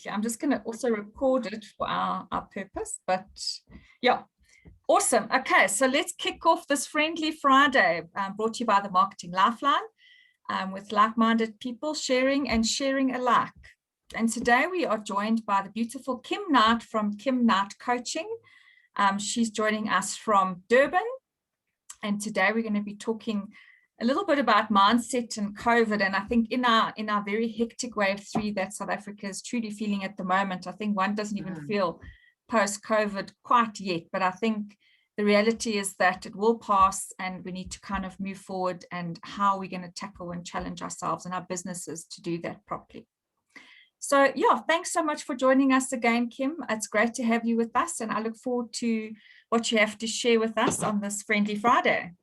I'm just going to also record it for our purpose, but yeah, awesome. Okay, so let's kick off this Friendly Friday, brought to you by the Marketing Lifeline, with like-minded people sharing alike. And today we are joined by the beautiful Kim Knight from Kim Knight Coaching. She's joining us from Durban. And today we're going to be talking a little bit about mindset and COVID. And I think in our very hectic wave 3 that South Africa is truly feeling at the moment, I think one doesn't even feel post-COVID quite yet. But I think the reality is that it will pass and we need to kind of move forward, and how we're going to tackle and challenge ourselves and our businesses to do that properly. So yeah, thanks so much for joining us again, Kim. It's great to have you with us, and I look forward to what you have to share with us on this Friendly Friday.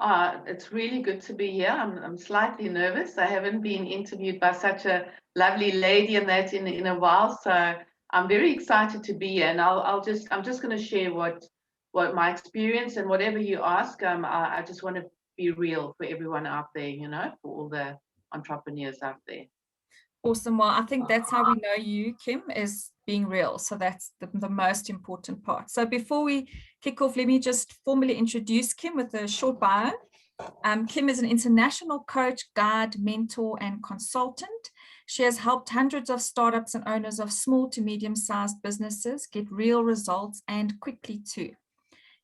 It's really good to be here. I'm slightly nervous. I haven't been interviewed by such a lovely lady and that in a while, so I'm very excited to be here. And I'm just going to share what my experience, and whatever you ask, I just want to be real for everyone out there, for all the entrepreneurs out there. Awesome. Well, I think that's how we know you, Kim, is being real. So that's the most important part. So before we kick off, let me just formally introduce Kim with a short bio. Kim is an international coach, guide, mentor, and consultant. She has helped hundreds of startups and owners of small to medium-sized businesses get real results, and quickly too.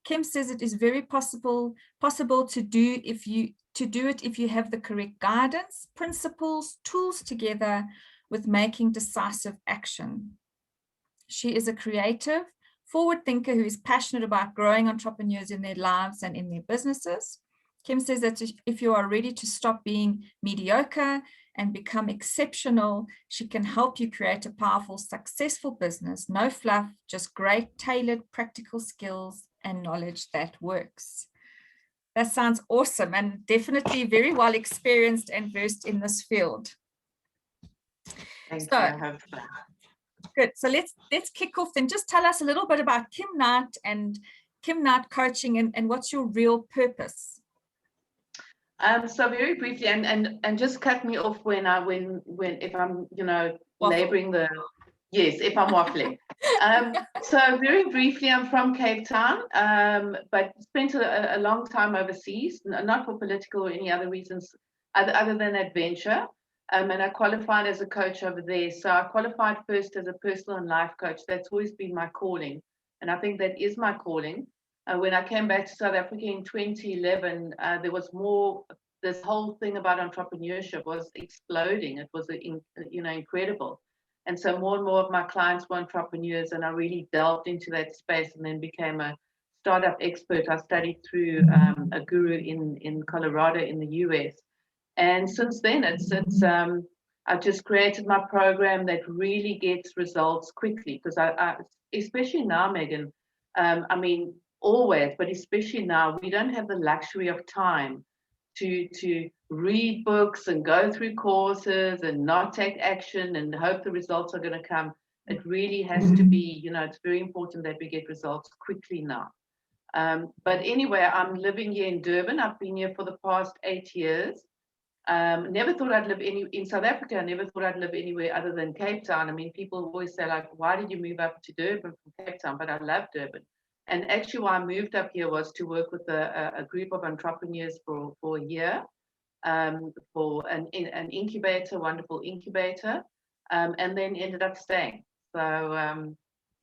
Kim says it is very possible to do it if you have the correct guidance, principles, tools together with making decisive action. She is a creative, forward thinker who is passionate about growing entrepreneurs in their lives and in their businesses. Kim says that if you are ready to stop being mediocre and become exceptional, she can help you create a powerful, successful business. No fluff, just great, tailored, practical skills and knowledge that works. That sounds awesome, and definitely very well experienced and versed in this field. Thank you. I hope so. Good. So let's kick off then. Just tell us a little bit about Kim Knight and Kim Knight Coaching, and what's your real purpose? So very briefly, and just cut me off when if I'm laboring the. Yes, if I'm waffling. So very briefly, I'm from Cape Town, but spent a long time overseas, not for political or any other reasons other than adventure. And I qualified as a coach over there. So I qualified first as a personal and life coach. That's always been my calling. And I think that is my calling. When I came back to South Africa in 2011, there was more. This whole thing about entrepreneurship was exploding. It was incredible. And so more and more of my clients were entrepreneurs, and I really delved into that space and then became a startup expert. I studied through a guru in Colorado in the US. And since then, I've just created my program that really gets results quickly, because I especially now, Megan, I mean, always, but especially now, we don't have the luxury of time to read books and go through courses and not take action and hope the results are going to come. It really has to be, it's very important that we get results quickly now. But anyway, I'm living here in Durban. I've been here for the past 8 years. Never thought I'd live in South Africa. I never thought I'd live anywhere other than Cape Town. I mean, people always say, like, why did you move up to Durban from Cape Town? But I love Durban. And actually, why I moved up here was to work with a group of entrepreneurs for a year, for an incubator, wonderful incubator, and then ended up staying. So,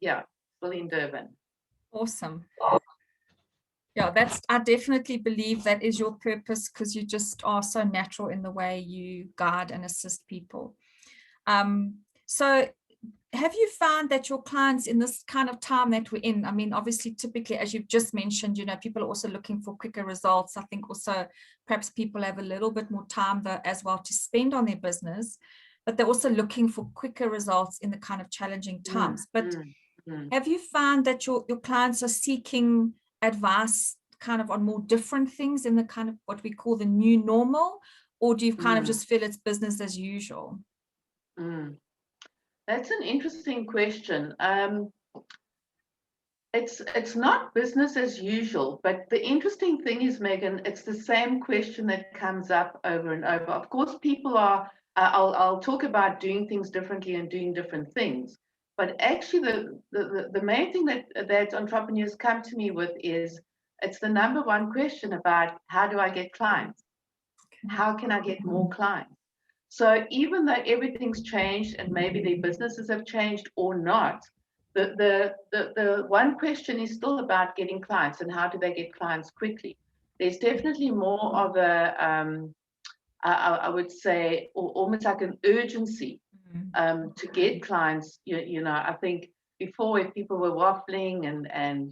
yeah, still in Durban. Awesome. Yeah, I definitely believe that is your purpose, because you just are so natural in the way you guide and assist people. So have you found that your clients in this kind of time that we're in, I mean, obviously, typically, as you've just mentioned, people are also looking for quicker results. I think also perhaps people have a little bit more time as well to spend on their business, but they're also looking for quicker results in the kind of challenging times. But have you found that your clients are seeking advice kind of on more different things in the kind of what we call the new normal, or do you kind of just feel it's business as usual? That's an interesting question. It's not business as usual, but the interesting thing is, Megan, it's the same question that comes up over and over. Of course, people are I'll talk about doing things differently and doing different things. But actually, the main thing that entrepreneurs come to me with is it's the number one question about how do I get clients? How can I get more clients? So even though everything's changed and maybe their businesses have changed or not, the one question is still about getting clients and how do they get clients quickly. There's definitely more of I would say, almost like an urgency to get clients. I think before, if people were waffling and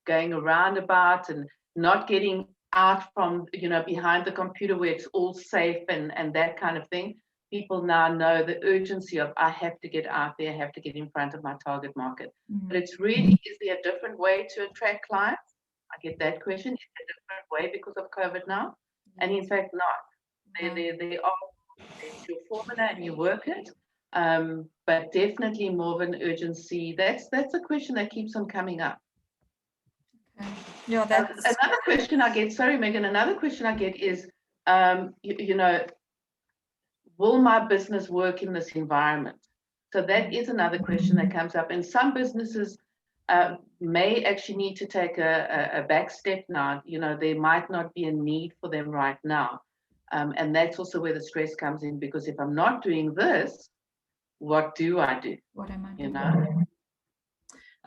going around about and not getting out from behind the computer where it's all safe and that kind of thing, people now know the urgency of I have to get out there, I have to get in front of my target market. But it's really, is there a different way to attract clients? I get that question. Is there a different way because of COVID now? And in fact, not. They are, it's your formula and you work it. But definitely more of an urgency. That's a question that keeps on coming up. Yeah, that's another question I get. Sorry, Megan. Another question I get is, will my business work in this environment? So that is another question that comes up. And some businesses may actually need to take a back step now. There might not be a need for them right now. And that's also where the stress comes in, because if I'm not doing this, what do I do? What am I doing?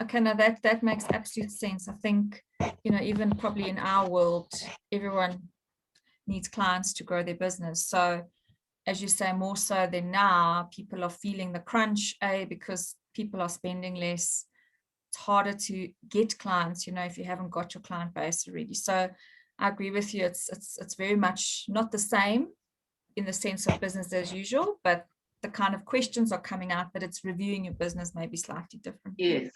Okay, now that makes absolute sense. I think, even probably in our world, everyone needs clients to grow their business. So as you say, more so than now, people are feeling the crunch, because people are spending less. It's harder to get clients, if you haven't got your client base already. So I agree with you. It's very much not the same in the sense of business as usual, but the kind of questions are coming out, but it's reviewing your business maybe slightly different. Yes.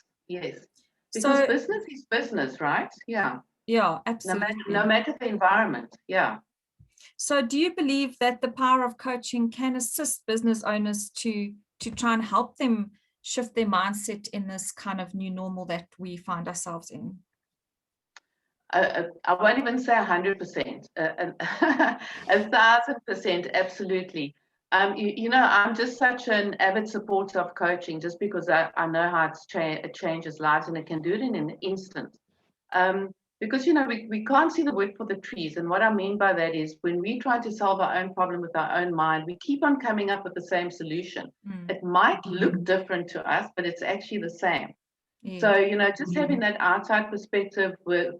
Because business is business, right? Yeah. Yeah, absolutely. No matter the environment. Yeah. So do you believe that the power of coaching can assist business owners to try and help them shift their mindset in this kind of new normal that we find ourselves in? I won't even say 100%, 1,000%, absolutely. I'm just such an avid supporter of coaching, just because I know how it changes lives, and it can do it in an instant. Because we can't see the wood for the trees, and what I mean by that is when we try to solve our own problem with our own mind, we keep on coming up with the same solution. It might look different to us, but it's actually the same. Yes. So just having that outside perspective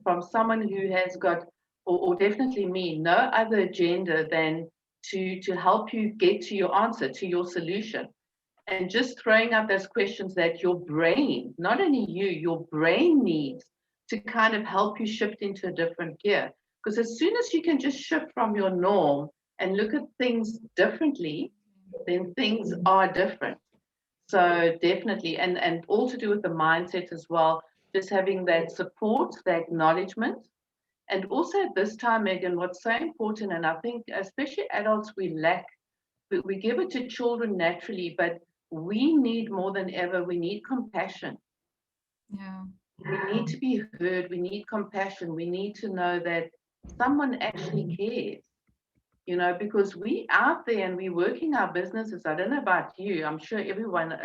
from someone who has got, or definitely me, no other agenda than to help you get to your answer, to your solution, and just throwing up those questions that your brain, not only your brain needs to kind of help you shift into a different gear. Because as soon as you can just shift from your norm and look at things differently, then things are different. So definitely, and all to do with the mindset as well, just having that support, that acknowledgement. And also at this time, Megan, what's so important, and I think especially adults, we lack, we give it to children naturally, but we need more than ever, we need compassion. Yeah. We need to be heard, we need compassion, we need to know that someone actually cares. Because we out there and we're working our businesses. I don't know about you. I'm sure everyone,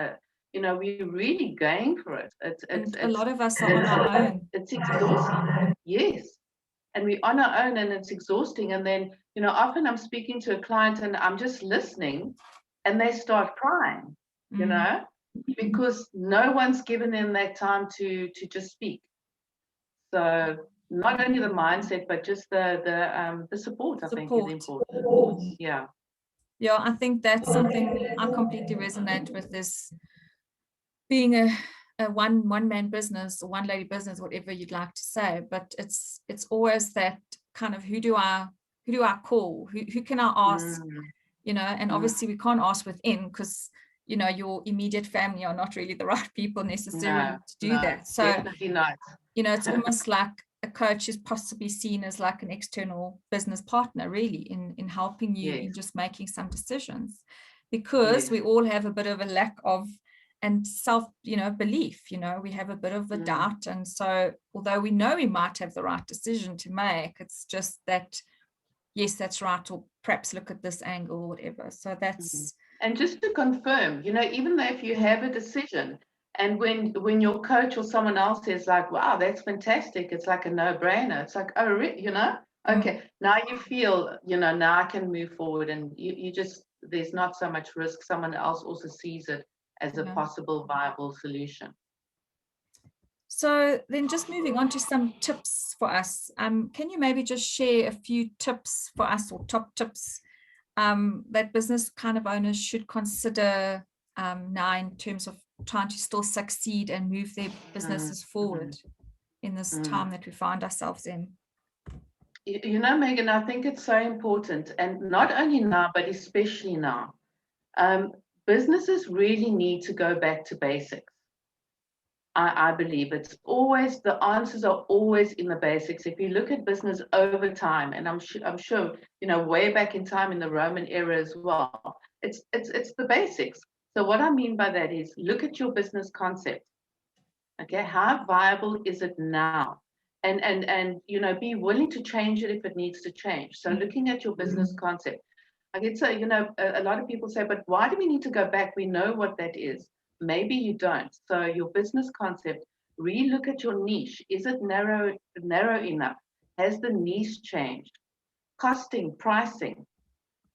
we're really going for it. It's a lot of us are on our own. It's exhausting. Yes. And we're on our own and it's exhausting. And then, often I'm speaking to a client and I'm just listening and they start crying, because no one's given them that time to just speak. So not only the mindset, but just the support, I think, is important. Yeah. Yeah, I think that's something I completely resonate with, this being a one-man business or one lady business, whatever you'd like to say. But it's always that kind of, who do I call? Who can I ask? And obviously we can't ask within, because your immediate family are not really the right people necessarily to do that. So definitely not. It's almost like a coach is possibly seen as like an external business partner, really, in helping you in just making some decisions, because we all have a bit of a lack of and self belief. We have a bit of a doubt, and so although we know we might have the right decision to make, it's just that yes, that's right, or perhaps look at this angle or whatever. So that's and just to confirm, you know, even though if you have a decision, and when your coach or someone else is like, wow, that's fantastic, it's like a no-brainer. It's like, oh, really? You know, okay, now you feel, you know, now I can move forward, and you just, there's not so much risk. Someone else also sees it as a possible viable solution. So then just moving on to some tips for us. Can you maybe just share a few tips for us, or top tips that business kind of owners should consider now in terms of trying to still succeed and move their businesses forward in this time that we find ourselves in? You know, Megan, I think it's so important, and not only now, but especially now. Businesses really need to go back to basics. I believe it's always, the answers are always in the basics. If you look at business over time, and I'm sure, you know, way back in time in the Roman era as well, it's the basics. So what I mean by that is, look at your business concept. Okay, how viable is it now? And you know, be willing to change it if it needs to change. So looking at your business concept. I get so, you know, a lot of people say, but why do we need to go back? We know what that is. Maybe you don't. So your business concept, re-look at your niche. Is it narrow enough? Has the niche changed? Costing, pricing,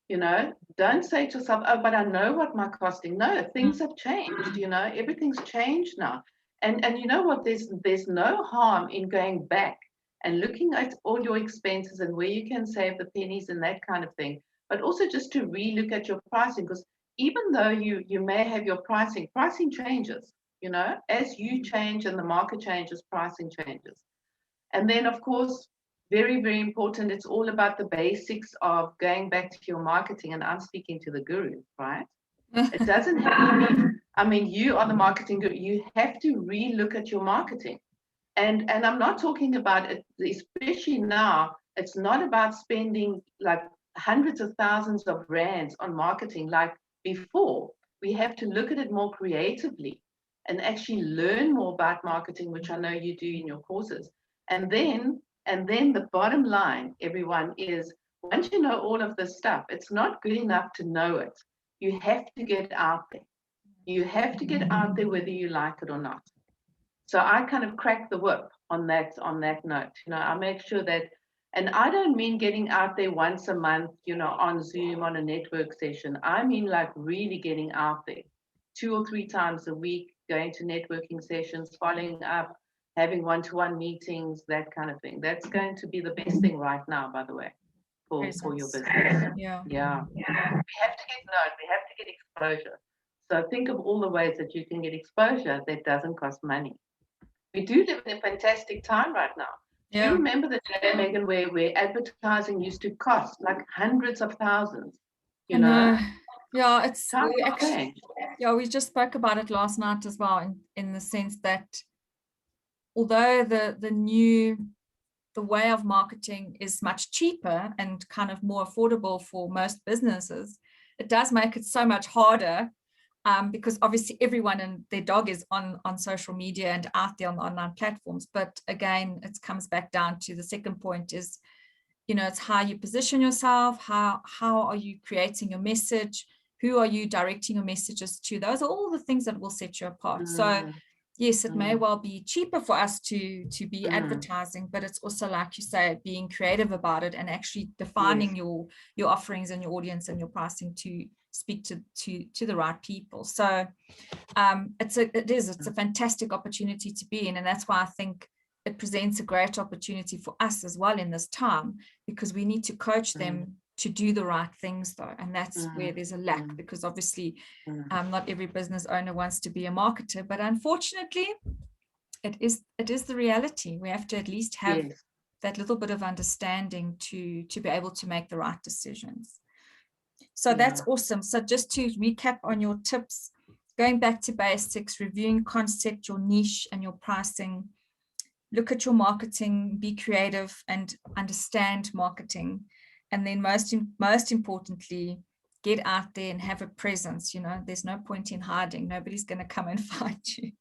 you know, don't say to yourself, oh, but I know what my costing. No, things have changed, you know, everything's changed now. And you know what, there's no harm in going back and looking at all your expenses and where you can save the pennies and that kind of thing, but also just to re-look at your pricing, because even though you may have your pricing changes, you know, as you change and the market changes, pricing changes. And then, of course, very, very important, it's all about the basics of going back to your marketing. And I'm speaking to the guru, right? It doesn't have to be, I mean, you are the marketing guru. You have to re-look at your marketing. And I'm not talking about it, especially now, it's not about spending like hundreds of thousands of rands on marketing like before. We have to look at it more creatively and actually learn more about marketing, which I know you do in your courses. And then the bottom line, everyone, is once you know all of this stuff, it's not good enough to know it. You have to get out there. You have to get out there whether you like it or not. So I kind of crack the whip on that note. You know, I make sure that, and I don't mean getting out there once a month, you know, on Zoom on a network session. I mean like really getting out there 2 or 3 times a week, going to networking sessions, following up, having one-to-one meetings, that kind of thing. That's going to be the best thing right now, by the way, for your business. Yeah. We have to get known. We have to get exposure. So think of all the ways that you can get exposure that doesn't cost money. We do live in a fantastic time right now. Do you remember the day, Megan, where advertising used to cost like hundreds of thousands? You know? Yeah, it's actually, we just spoke about it last night as well, in the sense that although the way of marketing is much cheaper and kind of more affordable for most businesses, it does make it so much harder. Because obviously everyone and their dog is on social media and out there on the online platforms. But again, it comes back down to the second point is, you know, it's how you position yourself, how are you creating your message, who are you directing your messages to? Those are all the things that will set you apart. So yes, it may well be cheaper for us to be advertising, but it's also, like you say, being creative about it and actually defining your offerings and your audience and your pricing to speak to the right people. So it's a fantastic opportunity to be in, and that's why I think it presents a great opportunity for us as well in this time, because we need to coach them to do the right things though, and that's where there's a lack, because obviously not every business owner wants to be a marketer, but unfortunately it is the reality. We have to at least have that little bit of understanding to be able to make the right decisions. So that's awesome. So just to recap on your tips, going back to basics, reviewing concept, your niche and your pricing, look at your marketing, be creative and understand marketing. And then most importantly, get out there and have a presence. You know, there's no point in hiding. Nobody's going to come and find you.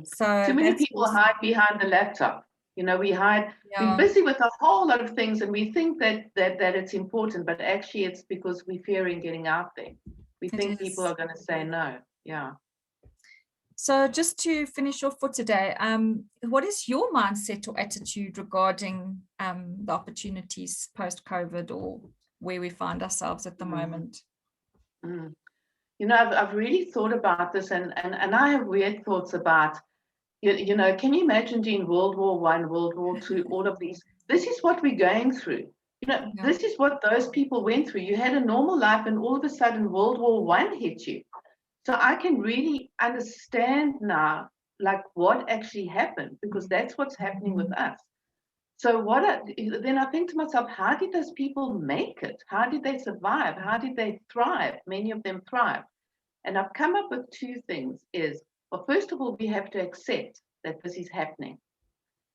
So too many people hide behind the laptop. You know, we're busy with a whole lot of things, and we think that it's important, but actually it's because we're fearing getting out there. We think people are going to say no. Yeah. So just to finish off for today, what is your mindset or attitude regarding the opportunities post-COVID, or where we find ourselves at the moment? You know, I've really thought about this, and I have weird thoughts about, you know, can you imagine doing World War I, World War II, all of these? This is what we're going through. You know, this is what those people went through. You had a normal life, and all of a sudden World War I hit you. So I can really understand now, like, what actually happened, because that's what's happening with us. So then I think to myself, how did those people make it? How did they survive? How did they thrive? Many of them thrive. And I've come up with two things well, first of all, we have to accept that this is happening.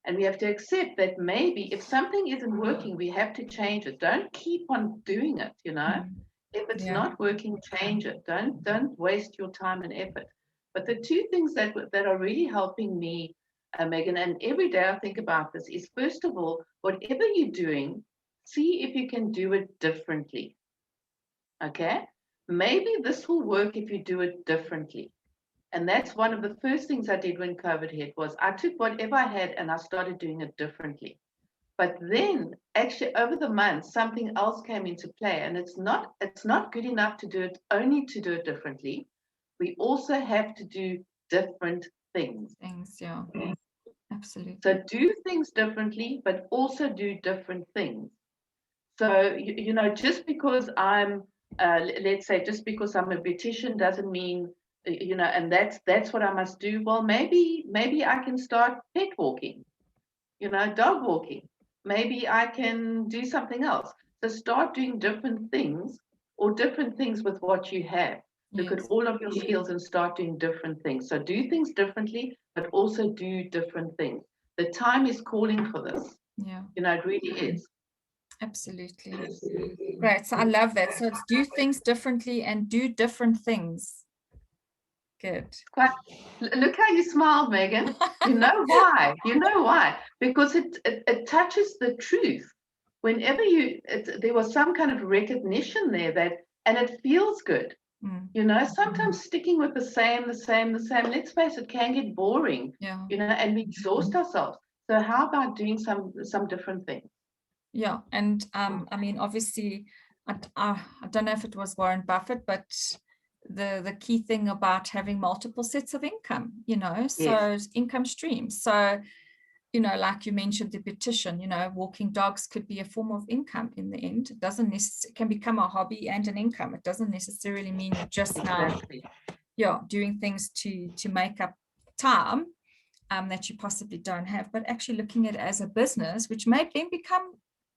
And we have to accept that maybe if something isn't working, we have to change it. Don't keep on doing it, you know. If it's not working, change it. Don't waste your time and effort. But the two things that are really helping me, Megan, and every day I think about this, is first of all, whatever you're doing, see if you can do it differently. Okay? Maybe this will work if you do it differently. And that's one of the first things I did when COVID hit, was I took whatever I had and I started doing it differently. But then actually over the months, something else came into play, and it's not good enough to do it differently. We also have to do different things. Yeah, absolutely. So do things differently, but also do different things. So, you know, just because let's say, just because I'm a beautician doesn't mean, you know, and that's what I must do. Well, maybe I can start pet walking, you know, dog walking. Maybe I can do something else. So start doing different things, or different things with what you have. Look at all of your skills and start doing different things. So do things differently, but also do different things. The time is calling for this. Yeah. You know, it really is. Absolutely. Great. So I love that. So it's do things differently and do different things. Good. Look how you smiled, Megan. You know why? You know why? Because it touches the truth. Whenever there was some kind of recognition there, and it feels good. You know, sometimes sticking with the same, let's face it, can get boring. You know, and we exhaust ourselves. So how about doing some different things? Yeah, and I mean, obviously, I don't know if it was Warren Buffett, but the key thing about having multiple sets of income, you know, so income streams. So, you know, like you mentioned, the beautician, you know, walking dogs could be a form of income in the end. It doesn't necessarily, can become a hobby and an income. It doesn't necessarily mean you're just now, doing things to make up time that you possibly don't have, but actually looking at it as a business, which may then become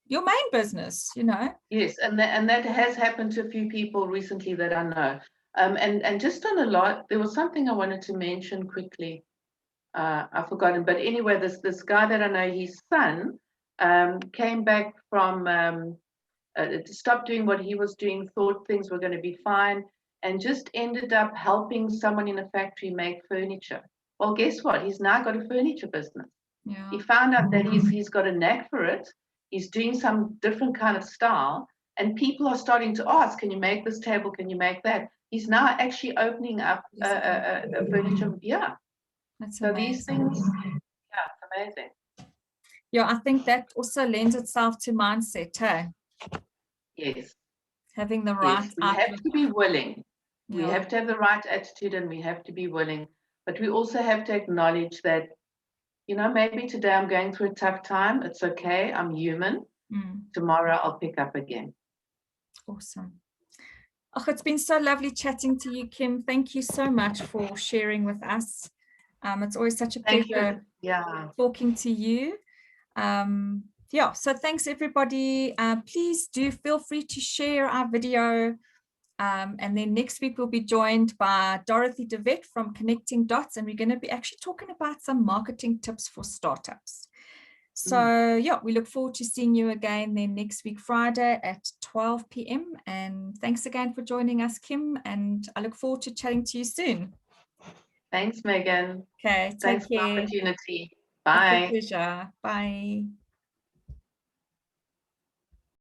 your main business, you know. Yes, and that has happened to a few people recently that I know. And just on a lot, there was something I wanted to mention quickly. I've forgotten, but anyway, this guy that I know, his son came back from stopped doing what he was doing, thought things were going to be fine, and just ended up helping someone in a factory make furniture. Well, guess what? He's now got a furniture business. He found out that he's got a knack for it. He's doing some different kind of style, and people are starting to ask, can you make this table? Can you make that? He's now actually opening up a furniture. Yeah. That's so amazing. These things, it's amazing. Yeah, I think that also lends itself to mindset, hey? Yes. Having the right we have to be willing. We have to have the right attitude, and we have to be willing. But we also have to acknowledge that, you know, maybe today I'm going through a tough time. It's okay. I'm human. Tomorrow I'll pick up again. Awesome. Oh, it's been so lovely chatting to you, Kim. Thank you so much for sharing with us. It's always such a pleasure talking to you. So thanks everybody. Please do feel free to share our video. And then next week we'll be joined by Dorothy DeVette from Connecting Dots, and we're going to be actually talking about some marketing tips for startups. So we look forward to seeing you again then next week, Friday at 12 p.m. And thanks again for joining us, Kim, and I look forward to chatting to you soon. Thanks, Megan. Okay, thanks for the opportunity. Bye. It's a pleasure. Bye.